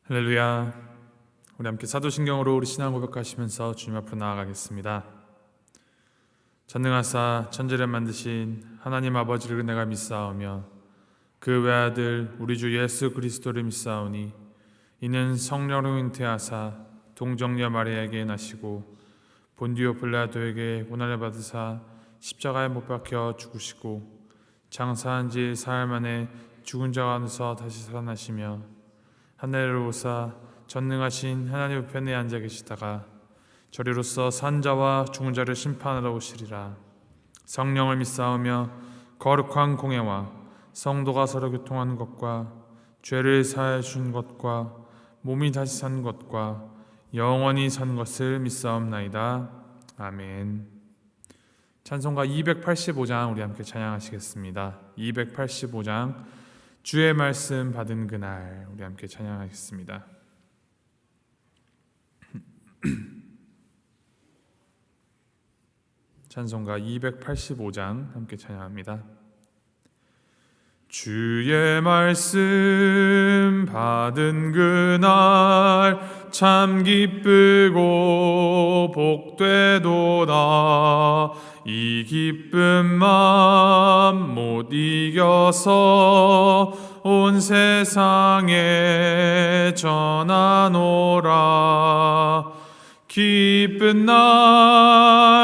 할렐루야. 우리 함께 사도신경으로 우리 신앙 고백하시면서 주님 앞으로 나아가겠습니다. 전능하사 천지를 만드신 하나님 아버지를 내가 믿사오며 그 외아들 우리 주 예수 그리스도를 믿사오니 이는 성령으로 잉태하사 동정녀 마리아에게 나시고 본디오 빌라도에게 고난을 받으사 십자가에 못 박혀 죽으시고 장사한 지 사흘 만에 죽은 자 가운데서 다시 살아나시며 하늘로 오사 전능하신 하나님 우편에 앉아 계시다가 저리로서 산 자와 죽은 자를 심판하러 오시리라. 성령을 믿사오며 거룩한 공회와 성도가 서로 교통하는 것과 죄를 사하여 준 것과 몸이 다시 산 것과 영원히 산 것을 믿사옵나이다. 아멘. 찬송가 285장 우리 함께 찬양하시겠습니다. 285장 주의 말씀 받은 그날 우리 함께 찬양하겠습니다. 찬송가 285장 함께 찬양합니다. 주의 말씀 받은 그날 참 기쁘고 복되도다. 이 기쁜 마음 못 이겨서 온 세상에 전하노라. 기쁜 날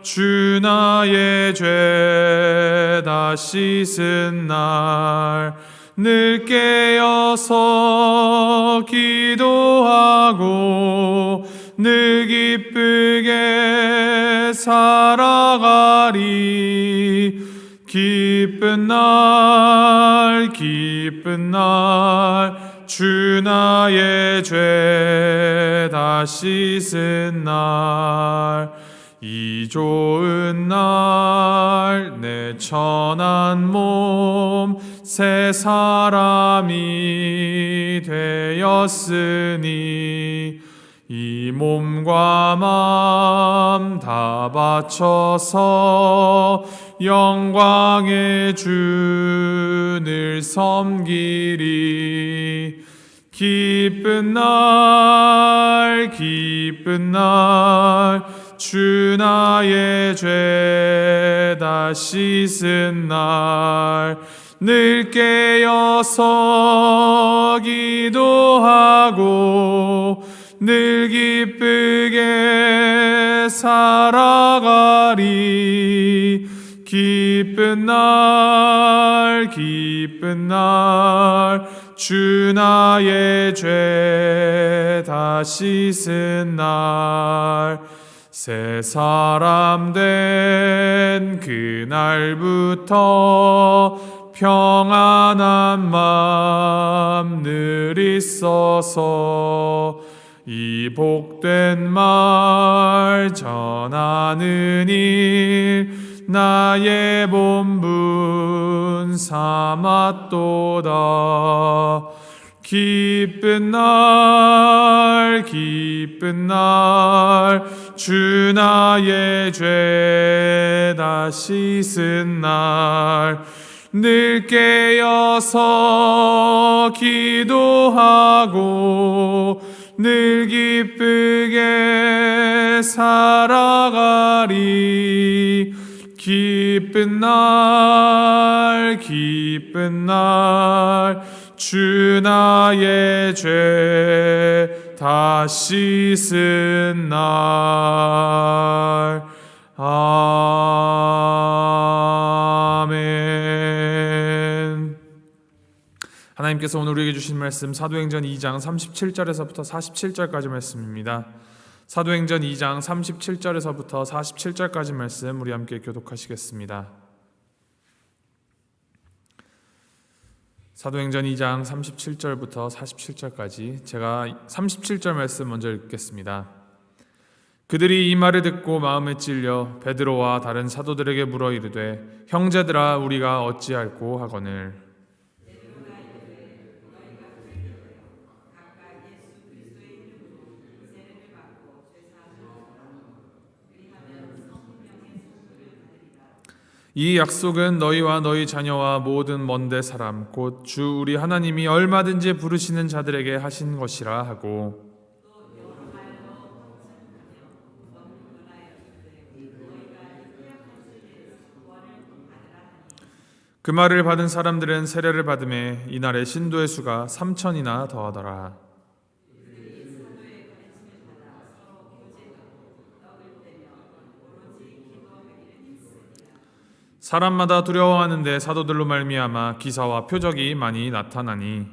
주 나의 죄 다 씻은 날 늘 깨어서 기도하고 늘 기쁘게 살아가리. 기쁜 날 주 나의 죄 다 씻은 날 이 좋은 날 내 천한 몸 새 사람이 되었으니 이 몸과 마음 다 바쳐서 영광의 주를 섬기리. 기쁜 날 주 나의 죄 다 씻은 날 늘 깨어서 기도하고 늘 기쁘게 살아가리. 기쁜 날 주 나의 죄 다 씻은 날 새 사람 된 그날부터 평안한 마음 늘 있어서 이 복된 말 전하는 일 나의 본분 삼았도다. 기쁜 날 주 나의 죄 다 씻은 날 늘 깨어서 기도하고 늘 기쁘게 살아가리. 기쁜 날 주 나의 죄 다 씻은 날. 아멘. 하나님께서 오늘 우리에게 주신 말씀 사도행전 2장 37절에서부터 47절까지 말씀입니다. 사도행전 2장 37절에서부터 47절까지 말씀 우리 함께 교독하시겠습니다. 사도행전 2장 37절부터 47절까지 제가 37절 말씀 먼저 읽겠습니다. 그들이 이 말을 듣고 마음에 찔려 베드로와 다른 사도들에게 물어 이르되 형제들아 우리가 어찌할꼬 하거늘. 이 약속은 너희와 너희 자녀와 모든 먼데 사람 곧 주 우리 하나님이 얼마든지 부르시는 자들에게 하신 것이라 하고, 그 말을 받은 사람들은 세례를 받음에 이날의 신도의 수가 3,000이나 더하더라. 사람마다 두려워하는데 사도들로 말미암아 기사와 표적이 많이 나타나니,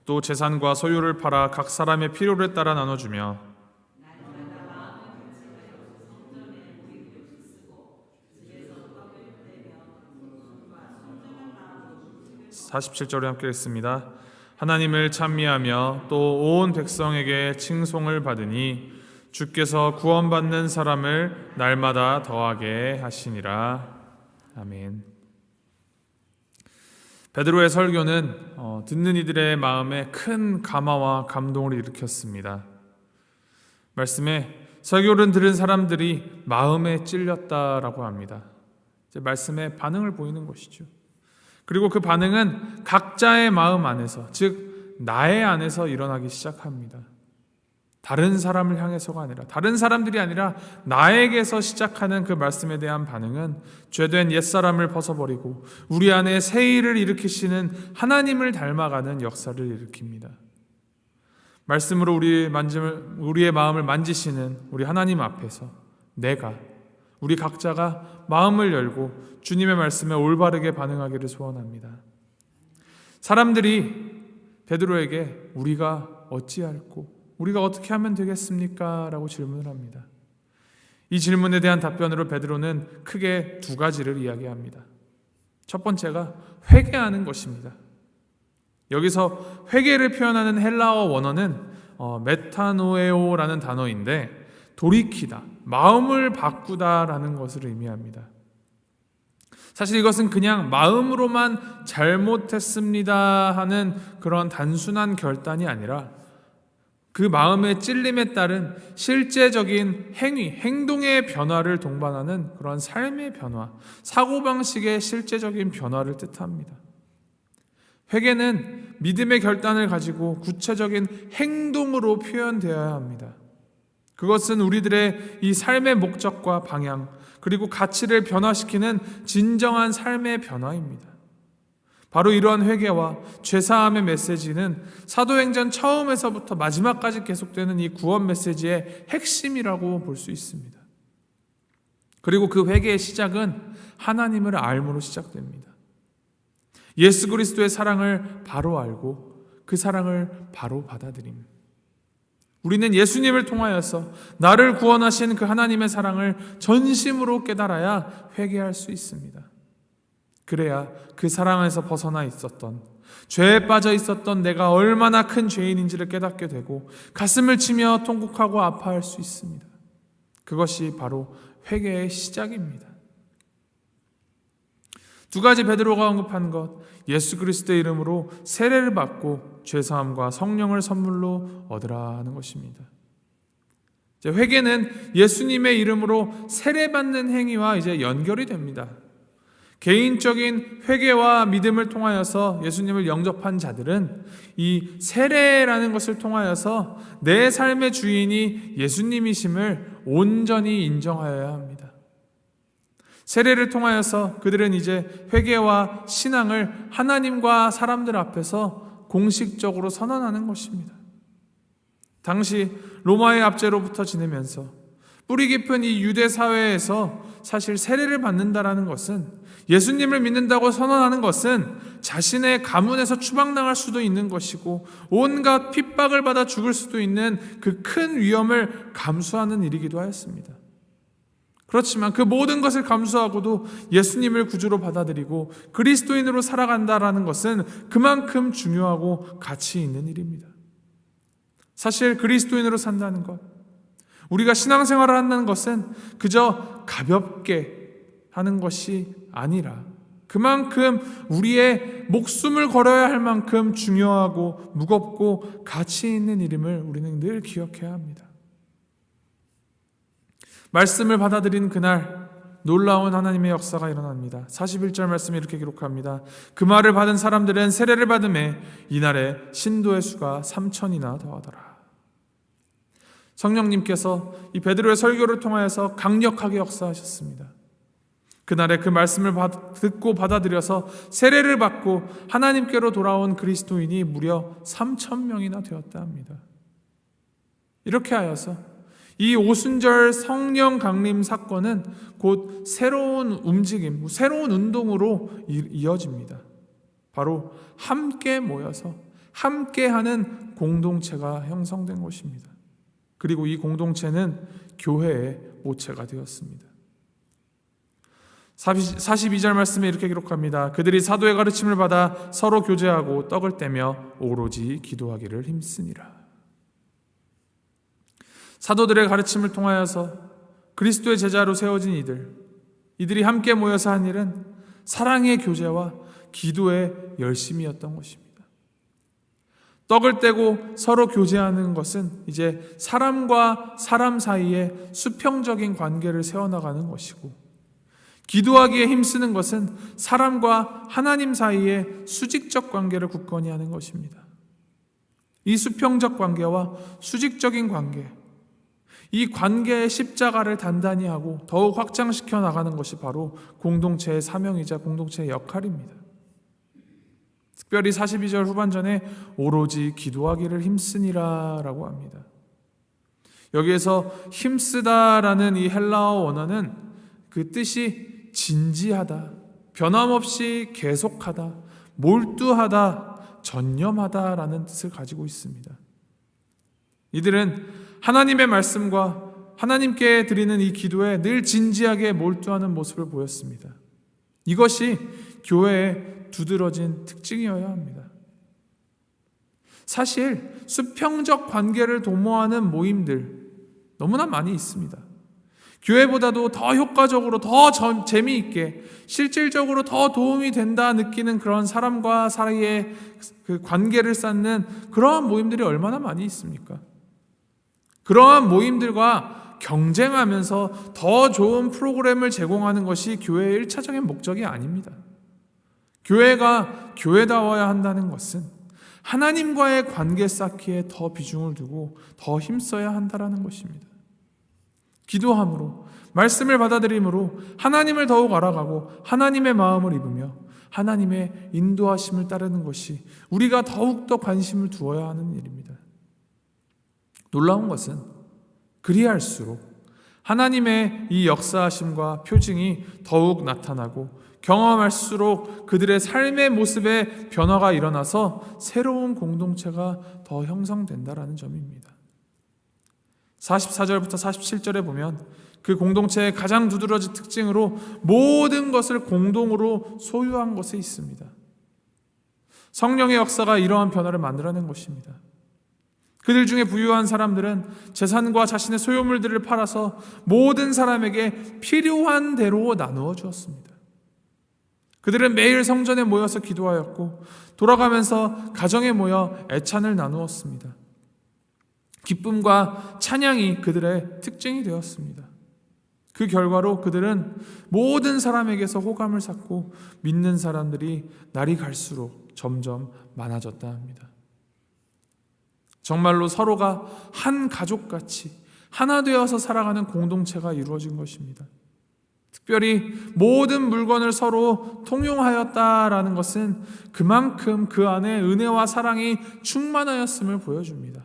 또 재산과 소유를 팔아 각 사람의 필요를 따라 나눠주며 47절에 함께 읽습니다. 하나님을 찬미하며 또 온 백성에게 칭송을 받으니 주께서 구원받는 사람을 날마다 더하게 하시니라. 아멘. 베드로의 설교는 듣는 이들의 마음에 큰 감화와 감동을 일으켰습니다. 말씀에 설교를 들은 사람들이 마음에 찔렸다라고 합니다. 이제 말씀에 반응을 보이는 것이죠. 그리고 그 반응은 각자의 마음 안에서, 즉 나의 안에서 일어나기 시작합니다. 다른 사람을 향해서가 아니라, 다른 사람들이 아니라 나에게서 시작하는 그 말씀에 대한 반응은 죄된 옛사람을 벗어버리고 우리 안에 새 일을 일으키시는 하나님을 닮아가는 역사를 일으킵니다. 말씀으로 우리의 마음을 만지시는 우리 하나님 앞에서 우리 각자가 마음을 열고 주님의 말씀에 올바르게 반응하기를 소원합니다. 사람들이 베드로에게 우리가 어찌할꼬, 우리가 어떻게 하면 되겠습니까? 라고 질문을 합니다. 이 질문에 대한 답변으로 베드로는 크게 두 가지를 이야기합니다. 첫 번째가 회개하는 것입니다. 여기서 회개를 표현하는 헬라어 원어는 메타노에오라는 단어인데 돌이키다, 마음을 바꾸다라는 것을 의미합니다. 사실 이것은 그냥 마음으로만 잘못했습니다 하는 그런 단순한 결단이 아니라 그 마음의 찔림에 따른 실제적인 행동의 변화를 동반하는 그런 삶의 변화, 사고방식의 실제적인 변화를 뜻합니다. 회개는 믿음의 결단을 가지고 구체적인 행동으로 표현되어야 합니다. 그것은 우리들의 이 삶의 목적과 방향, 그리고 가치를 변화시키는 진정한 삶의 변화입니다. 바로 이러한 회개와 죄사함의 메시지는 사도행전 처음에서부터 마지막까지 계속되는 이 구원 메시지의 핵심이라고 볼 수 있습니다. 그리고 그 회개의 시작은 하나님을 알므로 시작됩니다. 예수 그리스도의 사랑을 바로 알고 그 사랑을 바로 받아들입니다. 우리는 예수님을 통하여서 나를 구원하신 그 하나님의 사랑을 전심으로 깨달아야 회개할 수 있습니다. 그래야 그 사랑 안에서 벗어나 있었던, 죄에 빠져 있었던 내가 얼마나 큰 죄인인지를 깨닫게 되고 가슴을 치며 통곡하고 아파할 수 있습니다. 그것이 바로 회개의 시작입니다. 두 가지 베드로가 언급한 것, 예수 그리스도의 이름으로 세례를 받고 죄사함과 성령을 선물로 얻으라는 것입니다. 회개는 예수님의 이름으로 세례받는 행위와 이제 연결이 됩니다. 개인적인 회개와 믿음을 통하여서 예수님을 영접한 자들은 이 세례라는 것을 통하여서 내 삶의 주인이 예수님이심을 온전히 인정하여야 합니다. 세례를 통하여서 그들은 이제 회개와 신앙을 하나님과 사람들 앞에서 공식적으로 선언하는 것입니다. 당시 로마의 압제로부터 지내면서 뿌리 깊은 이 유대 사회에서 사실 세례를 받는다라는 것은, 예수님을 믿는다고 선언하는 것은 자신의 가문에서 추방당할 수도 있는 것이고 온갖 핍박을 받아 죽을 수도 있는 그 큰 위험을 감수하는 일이기도 하였습니다. 그렇지만 그 모든 것을 감수하고도 예수님을 구주로 받아들이고 그리스도인으로 살아간다라는 것은 그만큼 중요하고 가치 있는 일입니다. 사실 그리스도인으로 산다는 것, 우리가 신앙생활을 한다는 것은 그저 가볍게 하는 것이 아니라 그만큼 우리의 목숨을 걸어야 할 만큼 중요하고 무겁고 가치 있는 일임을 우리는 늘 기억해야 합니다. 말씀을 받아들인 그날 놀라운 하나님의 역사가 일어납니다. 41절 말씀에 이렇게 기록합니다. 그 말을 받은 사람들은 세례를 받음에 이날에 신도의 수가 3,000이나 더하더라. 성령님께서 이 베드로의 설교를 통하여서 강력하게 역사하셨습니다. 그날에 그 말씀을 듣고 받아들여서 세례를 받고 하나님께로 돌아온 그리스도인이 무려 3,000명이나 되었다 합니다. 이렇게 하여서 이 오순절 성령 강림 사건은 곧 새로운 움직임, 새로운 운동으로 이어집니다. 바로 함께 모여서 함께하는 공동체가 형성된 것입니다. 그리고 이 공동체는 교회의 모체가 되었습니다. 42절 말씀에 이렇게 기록합니다. 그들이 사도의 가르침을 받아 서로 교제하고 떡을 떼며 오로지 기도하기를 힘쓰니라. 사도들의 가르침을 통하여서 그리스도의 제자로 세워진 이들이 함께 모여서 한 일은 사랑의 교제와 기도의 열심이었던 것입니다. 떡을 떼고 서로 교제하는 것은 이제 사람과 사람 사이에 수평적인 관계를 세워나가는 것이고, 기도하기에 힘쓰는 것은 사람과 하나님 사이의 수직적 관계를 굳건히 하는 것입니다. 이 수평적 관계와 수직적인 관계, 이 관계의 십자가를 단단히 하고 더욱 확장시켜 나가는 것이 바로 공동체의 사명이자 공동체의 역할입니다. 특별히 42절 후반전에 오로지 기도하기를 힘쓰니라 라고 합니다. 여기에서 힘쓰다라는 이 헬라어 원어는 그 뜻이 진지하다, 변함없이 계속하다, 몰두하다, 전념하다라는 뜻을 가지고 있습니다. 이들은 하나님의 말씀과 하나님께 드리는 이 기도에 늘 진지하게 몰두하는 모습을 보였습니다. 이것이 교회의 두드러진 특징이어야 합니다. 사실 수평적 관계를 도모하는 모임들 너무나 많이 있습니다. 교회보다도 더 효과적으로, 더 재미있게, 실질적으로 더 도움이 된다 느끼는 그런 사람과 사이의 그 관계를 쌓는 그러한 모임들이 얼마나 많이 있습니까? 그러한 모임들과 경쟁하면서 더 좋은 프로그램을 제공하는 것이 교회의 1차적인 목적이 아닙니다. 교회가 교회다워야 한다는 것은 하나님과의 관계 쌓기에 더 비중을 두고 더 힘써야 한다는 것입니다. 기도함으로, 말씀을 받아들임으로 하나님을 더욱 알아가고 하나님의 마음을 입으며 하나님의 인도하심을 따르는 것이 우리가 더욱더 관심을 두어야 하는 일입니다. 놀라운 것은 그리할수록 하나님의 이 역사하심과 표징이 더욱 나타나고 경험할수록 그들의 삶의 모습에 변화가 일어나서 새로운 공동체가 더 형성된다라는 점입니다. 44절부터 47절에 보면 그 공동체의 가장 두드러진 특징으로 모든 것을 공동으로 소유한 것에 있습니다. 성령의 역사가 이러한 변화를 만들어낸 것입니다. 그들 중에 부유한 사람들은 재산과 자신의 소유물들을 팔아서 모든 사람에게 필요한 대로 나누어 주었습니다. 그들은 매일 성전에 모여서 기도하였고 돌아가면서 가정에 모여 애찬을 나누었습니다. 기쁨과 찬양이 그들의 특징이 되었습니다. 그 결과로 그들은 모든 사람에게서 호감을 샀고 믿는 사람들이 날이 갈수록 점점 많아졌다 합니다. 정말로 서로가 한 가족같이 하나 되어서 살아가는 공동체가 이루어진 것입니다. 특별히 모든 물건을 서로 통용하였다라는 것은 그만큼 그 안에 은혜와 사랑이 충만하였음을 보여줍니다.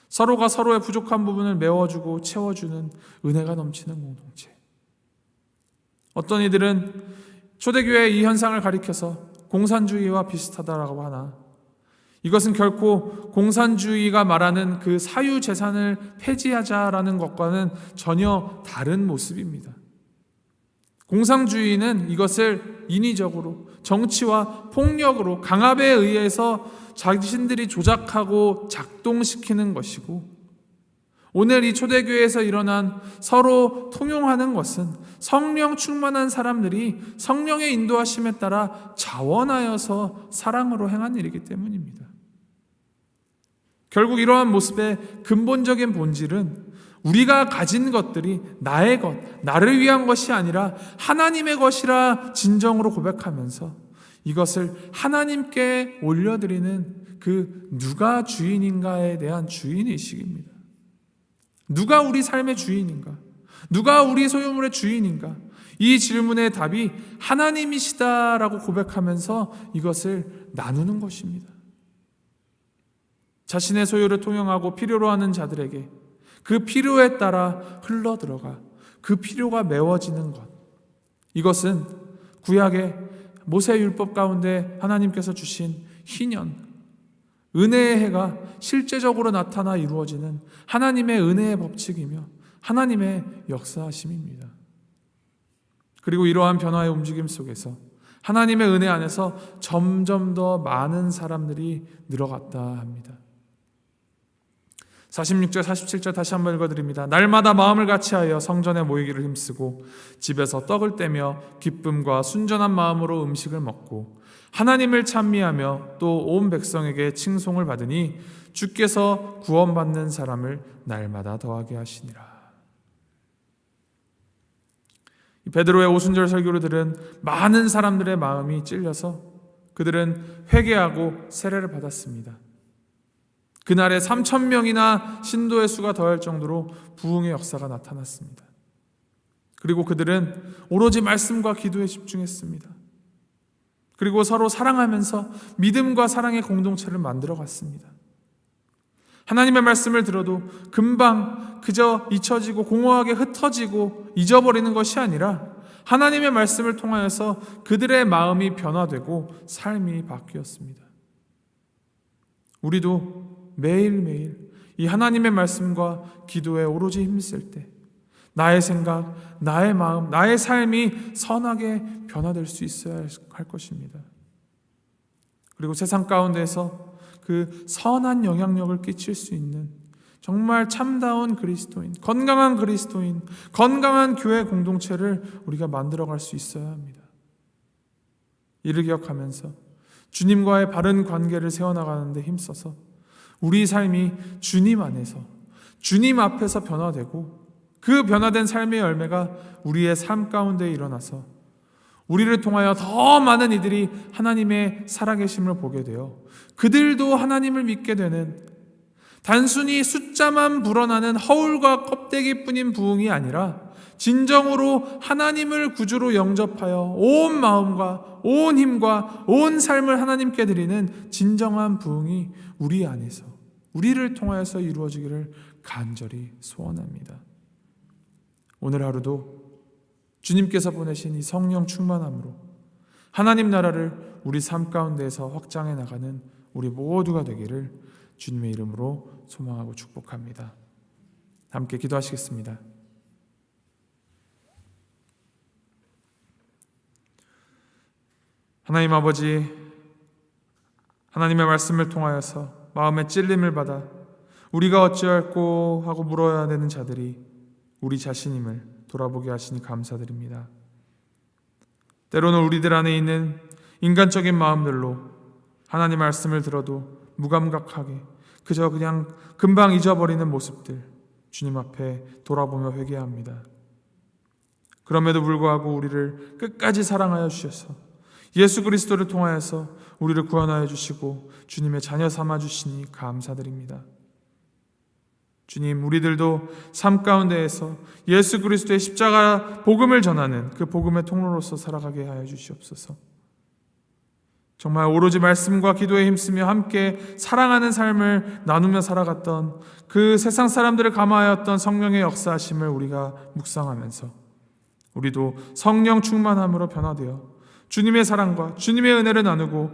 서로가 서로의 부족한 부분을 메워주고 채워주는 은혜가 넘치는 공동체. 어떤 이들은 초대교회의 이 현상을 가리켜서 공산주의와 비슷하다라고 하나, 이것은 결코 공산주의가 말하는 그 사유재산을 폐지하자라는 것과는 전혀 다른 모습입니다. 공산주의는 이것을 인위적으로 정치와 폭력으로 강압에 의해서 자신들이 조작하고 작동시키는 것이고, 오늘 이 초대교회에서 일어난 서로 통용하는 것은 성령 충만한 사람들이 성령의 인도하심에 따라 자원하여서 사랑으로 행한 일이기 때문입니다. 결국 이러한 모습의 근본적인 본질은 우리가 가진 것들이 나의 것, 나를 위한 것이 아니라 하나님의 것이라 진정으로 고백하면서 이것을 하나님께 올려드리는 그 누가 주인인가에 대한 주인의식입니다. 누가 우리 삶의 주인인가? 누가 우리 소유물의 주인인가? 이 질문의 답이 하나님이시다라고 고백하면서 이것을 나누는 것입니다. 자신의 소유를 통용하고 필요로 하는 자들에게 그 필요에 따라 흘러들어가 그 필요가 메워지는 것. 이것은 구약의 모세율법 가운데 하나님께서 주신 희년, 은혜의 해가 실제적으로 나타나 이루어지는 하나님의 은혜의 법칙이며 하나님의 역사하심입니다. 그리고 이러한 변화의 움직임 속에서 하나님의 은혜 안에서 점점 더 많은 사람들이 늘어갔다 합니다. 46절, 47절 다시 한번 읽어드립니다. 날마다 마음을 같이하여 성전에 모이기를 힘쓰고 집에서 떡을 떼며 기쁨과 순전한 마음으로 음식을 먹고 하나님을 찬미하며 또 온 백성에게 칭송을 받으니 주께서 구원받는 사람을 날마다 더하게 하시니라. 베드로의 오순절 설교를 들은 많은 사람들의 마음이 찔려서 그들은 회개하고 세례를 받았습니다. 그날에 3,000명이나 신도의 수가 더할 정도로 부흥의 역사가 나타났습니다. 그리고 그들은 오로지 말씀과 기도에 집중했습니다. 그리고 서로 사랑하면서 믿음과 사랑의 공동체를 만들어 갔습니다. 하나님의 말씀을 들어도 금방 그저 잊혀지고 공허하게 흩어지고 잊어버리는 것이 아니라 하나님의 말씀을 통하여서 그들의 마음이 변화되고 삶이 바뀌었습니다. 우리도 매일매일 이 하나님의 말씀과 기도에 오로지 힘쓸 때 나의 생각, 나의 마음, 나의 삶이 선하게 변화될 수 있어야 할 것입니다. 그리고 세상 가운데에서 그 선한 영향력을 끼칠 수 있는 정말 참다운 그리스도인, 건강한 그리스도인, 건강한 교회 공동체를 우리가 만들어갈 수 있어야 합니다. 이를 기억하면서 주님과의 바른 관계를 세워나가는 데 힘써서 우리 삶이 주님 안에서, 주님 앞에서 변화되고 그 변화된 삶의 열매가 우리의 삶 가운데 일어나서 우리를 통하여 더 많은 이들이 하나님의 살아계심을 보게 되어 그들도 하나님을 믿게 되는 단순히 숫자만 불어나는 허울과 껍데기뿐인 부흥이 아니라 진정으로 하나님을 구주로 영접하여 온 마음과 온 힘과 온 삶을 하나님께 드리는 진정한 부흥이 우리 안에서 우리를 통하여서 이루어지기를 간절히 소원합니다. 오늘 하루도 주님께서 보내신 이 성령 충만함으로 하나님 나라를 우리 삶 가운데에서 확장해 나가는 우리 모두가 되기를 주님의 이름으로 소망하고 축복합니다. 함께 기도하시겠습니다. 하나님 아버지, 하나님의 말씀을 통하여서 마음의 찔림을 받아 우리가 어찌할꼬 하고 물어야 되는 자들이 우리 자신임을 돌아보게 하시니 감사드립니다. 때로는 우리들 안에 있는 인간적인 마음들로 하나님 말씀을 들어도 무감각하게 그저 그냥 금방 잊어버리는 모습들 주님 앞에 돌아보며 회개합니다. 그럼에도 불구하고 우리를 끝까지 사랑하여 주셔서 예수 그리스도를 통하여서 우리를 구원하여 주시고 주님의 자녀 삼아 주시니 감사드립니다. 주님, 우리들도 삶 가운데에서 예수 그리스도의 십자가 복음을 전하는 그 복음의 통로로서 살아가게 하여 주시옵소서. 정말 오로지 말씀과 기도에 힘쓰며 함께 사랑하는 삶을 나누며 살아갔던 그 세상 사람들을 감화하였던 성령의 역사하심을 우리가 묵상하면서 우리도 성령 충만함으로 변화되어 주님의 사랑과 주님의 은혜를 나누고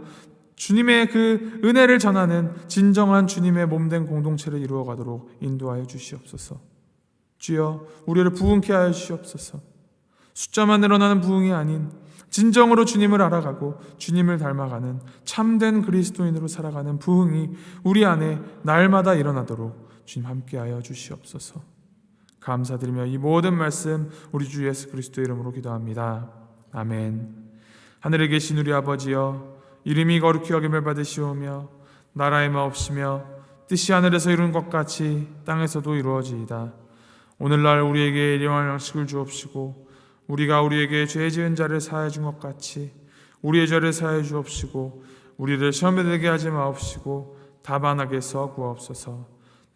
주님의 그 은혜를 전하는 진정한 주님의 몸된 공동체를 이루어가도록 인도하여 주시옵소서. 주여, 우리를 부흥케 하여 주시옵소서. 숫자만 늘어나는 부흥이 아닌 진정으로 주님을 알아가고 주님을 닮아가는 참된 그리스도인으로 살아가는 부흥이 우리 안에 날마다 일어나도록 주님 함께하여 주시옵소서. 감사드리며 이 모든 말씀 우리 주 예수 그리스도의 이름으로 기도합니다. 아멘. 하늘에 계신 우리 아버지여, 이름이 거룩히 여김을 받으시오며 나라의 마옵시며 뜻이 하늘에서 이룬 것 같이 땅에서도 이루어지이다. 오늘날 우리에게 일용할 양식을 주옵시고 우리가 우리에게 죄 지은 자를 사하여 준 것 같이 우리의 죄를 사하여 주옵시고 우리를 시험에 들게 하지 마옵시고 다만 악에서 구하옵소서.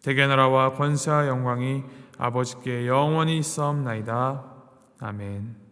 대개 나라와 권세와 영광이 아버지께 영원히 있사옵나이다. 아멘.